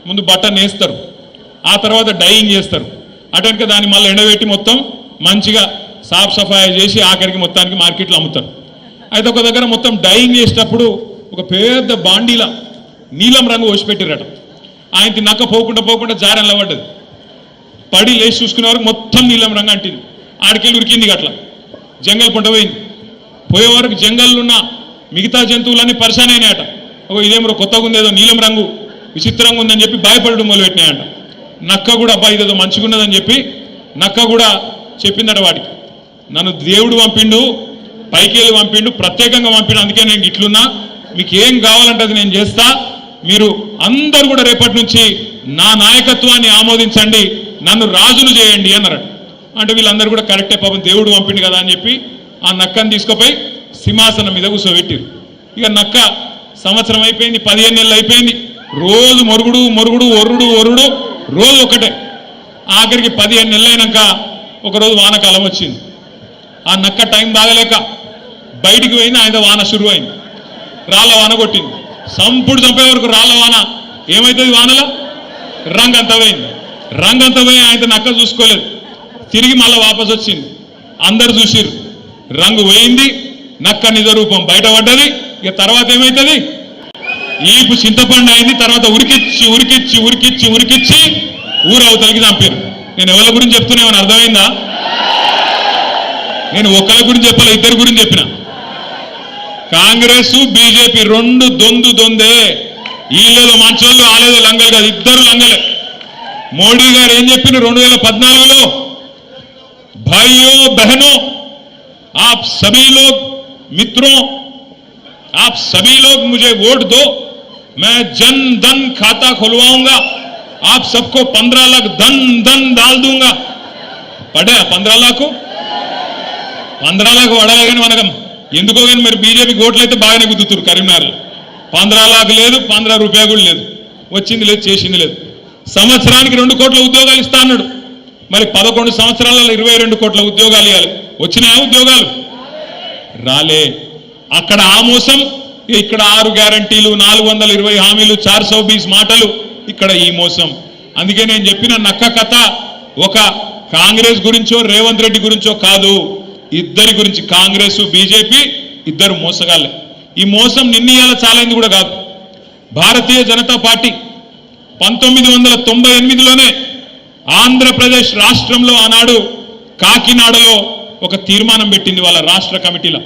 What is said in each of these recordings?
ముందు బటన్ వేస్తారు, ఆ తర్వాత డైయింగ్ చేస్తారు. అటెనక దాన్ని మళ్ళీ ఎండబెట్టి మొత్తం మంచిగా సాఫ్ సఫాయి చేసి ఆఖరికి మొత్తానికి మార్కెట్లో అమ్ముతారు. అయితే ఒక దగ్గర మొత్తం డైయింగ్ చేసేటప్పుడు ఒక పెద్ద బాండీలా నీలం రంగు పోసిపెట్టిరట. ఆయనకి నక్క పోకుండా జారెన్ల పడ్డది. పడి లేచి చూసుకునే వరకు మొత్తం నీలం రంగు అంటింది. ఆడికెళ్ళి ఉరికింది అట్లా. జంగల్ పంట పోయింది. పోయే వరకు జంగల్లో ఉన్న మిగతా జంతువులన్నీ పరిశాన్ అయినాయట. ఇదేమో కొత్తగా ఉంది, ఏదో నీలం రంగు విచిత్రంగా ఉందని చెప్పి భయపడడం మొదలుపెట్టినాయట. నక్క కూడా అబ్బాయి ఇదేదో మంచిగున్నదని చెప్పి నక్క కూడా చెప్పిందట వాడికి, నన్ను దేవుడు పంపిండు, పైకి వెళ్ళి పంపిండు, ప్రత్యేకంగా పంపిండు, అందుకే నేను ఇట్లున్నా, మీకు ఏం కావాలంటే అది నేను చేస్తా, మీరు అందరూ కూడా రేపటి నుంచి నా నాయకత్వాన్ని ఆమోదించండి, నన్ను రాజును చేయండి అన్నారట. అంటే వీళ్ళందరూ కూడా కరెక్టే, పాపం దేవుడు పంపిండు కదా అని చెప్పి ఆ నక్కను తీసుకుపోయి సింహాసనం మీద కూర్చోబెట్టిరు. ఇక నక్క సంవత్సరం అయిపోయింది, 15 నెలలు అయిపోయింది, రోజు మొరుగుడు ఒరుడు రోజు ఒకటే. ఆఖరికి 15 నెలలు అయినాక ఒకరోజు వానకాలం వచ్చింది. ఆ నక్క టైం బాగలేక బయటికి పోయింది. ఆయన వాన షురువు అయింది. రాళ్ళ వాన కొట్టింది. సంపుడు చంపే వరకు రాళ్ళ వాన ఏమవుతుంది, వానలో రంగంతా పోయి ఆయన నక్క చూసుకోలేదు. తిరిగి మళ్ళీ వాపసు వచ్చింది. అందరు చూసిరు, రంగు పోయింది, నక్క నిజ రూపం బయటపడ్డది. ఇక తర్వాత ఏమవుతుంది, ఈపు చింతపండు అయింది. తర్వాత ఉరికిచ్చి ఊరవతలకి చంపారు. నేను ఎవరి గురించి చెప్తున్నామని అర్థమైందా? నేను ఒక్కరి గురించి చెప్పాలి, ఇద్దరి గురించి చెప్పిన. కాంగ్రెస్ బీజేపీ రెండు దొందే. వీళ్ళేదో మంచోళ్ళు, ఆలేదో లంగలు కాదు, ఇద్దరు లంగలే. మోడీ గారు ఏం చెప్పిన 2014లో, भाइयों बहनों आप सभी लोग मित्रों आप सभी लोग मुझे वोट दो, मैं जन धन खाता खुलवाऊंगा, आप सबको 15 लाख धन डाल दूंगा. पढ़े 15 लाख పడాలి కానీ మనకం ఎందుకో కానీ మరి బీజేపీ ఓట్లు అయితే బాగానే గుద్దుతున్నారు. కరీంనగర్లో 15 లాఖ లేదు, 15 రూపాయలు కూడా లేదు, వచ్చింది లేదు, చేసింది లేదు. సంవత్సరానికి 2 కోట్ల ఉద్యోగాలు ఇస్తా అన్నాడు. మరి 11 సంవత్సరాలలో 22 కోట్ల ఉద్యోగాలు ఇవ్వాలి. వచ్చినాయా ఉద్యోగాలు? రాలే. అక్కడ ఆ మోసం, ఇక్కడ 6 గ్యారంటీలు, 420 హామీలు, 420 మాటలు, ఇక్కడ ఈ మోసం. అందుకే నేను చెప్పిన నక్క కథ ఒక కాంగ్రెస్ గురించో రేవంత్ రెడ్డి గురించో కాదు, ఇద్దరి గురించి. కాంగ్రెస్ బీజేపీ ఇద్దరు మోసగాళ్ళే. ఈ మోసం నిన్నయాల చాలైంది కూడా కాదు. భారతీయ జనతా పార్టీ 1998లోనే ఆంధ్రప్రదేశ్ రాష్ట్రంలో ఆనాడు కాకినాడలో ఒక తీర్మానం పెట్టింది వాళ్ళ రాష్ట్ర కమిటీలో.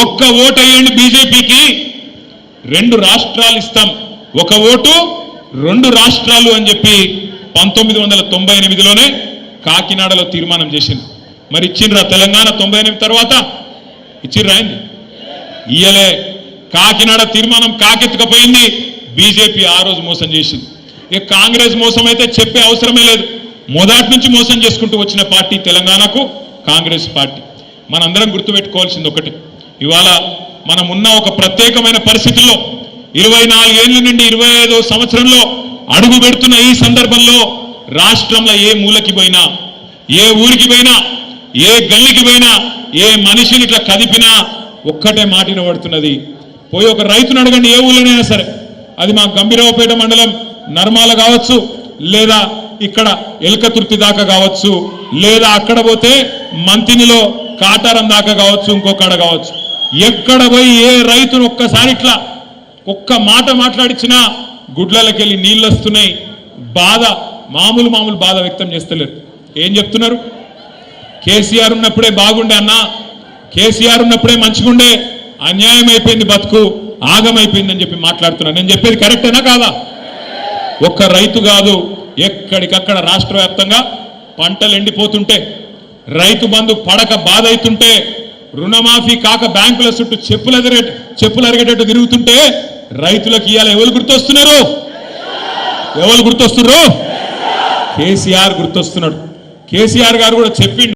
ఒక్క ఓటు వేయండి బీజేపీకి, 2 రాష్ట్రాలు ఇస్తాం, ఒక ఓటు 2 రాష్ట్రాలు అని చెప్పి 1998లోనే కాకినాడలో తీర్మానం చేసింది. మరి ఇచ్చిండ్రా తెలంగాణ 98 తర్వాత? ఇచ్చిర్రా అయింది? ఇయ్యలే. కాకినాడ తీర్మానం కాకెత్తుకపోయింది. బీజేపీ ఆ రోజు మోసం చేసింది. ఇక కాంగ్రెస్ మోసం అయితే చెప్పే అవసరమే లేదు. మొదటి నుంచి మోసం చేసుకుంటూ వచ్చిన పార్టీ తెలంగాణకు కాంగ్రెస్ పార్టీ. మనందరం గుర్తుపెట్టుకోవాల్సింది ఒకటి, ఇవాళ మనం ఉన్న ఒక ప్రత్యేకమైన పరిస్థితుల్లో 24 ఏళ్ళ నుండి 25వ సంవత్సరంలో అడుగు పెడుతున్న ఈ సందర్భంలో రాష్ట్రంలో ఏ మూలకి పోయినా, ఏ ఊరికి పోయినా, ఏ గల్లికి పోయినా, ఏ మనిషిని ఇట్లా కదిపినా ఒక్కటే మాట వినబడుతున్నది. పోయి ఒక రైతును అడగండి, ఏ ఊళ్ళోనైనా సరే, అది మా గంభీరావుపేట మండలం నర్మాల కావచ్చు, లేదా ఇక్కడ ఎల్కతుర్తి దాకా కావచ్చు, లేదా అక్కడ పోతే మంతినిలో కాటారం దాకా కావచ్చు, ఇంకొకడ కావచ్చు, ఎక్కడ పోయి ఏ రైతును ఒక్కసారి ఇట్లా ఒక్క మాట మాట్లాడిచ్చినా గుడ్లకి వెళ్ళి నీళ్ళు వస్తున్నాయి. బాధ మామూలు బాధ వ్యక్తం చేస్తలేరు. ఏం చెప్తున్నారు? కేసీఆర్ ఉన్నప్పుడే బాగుండే అన్నా, కేసీఆర్ ఉన్నప్పుడే మంచిగుండే, అన్యాయం అయిపోయింది, బతుకు ఆగమైపోయిందని చెప్పి మాట్లాడుతున్నారు. నేను చెప్పేది కరెక్టేనా కాదా? ఒక్క రైతు కాదు, ఎక్కడికక్కడ రాష్ట్ర వ్యాప్తంగా పంటలు ఎండిపోతుంటే, రైతు బంధు పడక బాధ అవుతుంటే, రుణమాఫీ కాక బ్యాంకుల చుట్టూ చెప్పులు అరిగేటట్టు తిరుగుతుంటే రైతులకు ఇవాళ ఎవరు గుర్తొస్తున్నారు? కేసీఆర్ గుర్తొస్తున్నాడు. కేసీఆర్ గారు కూడా చెప్పిండు.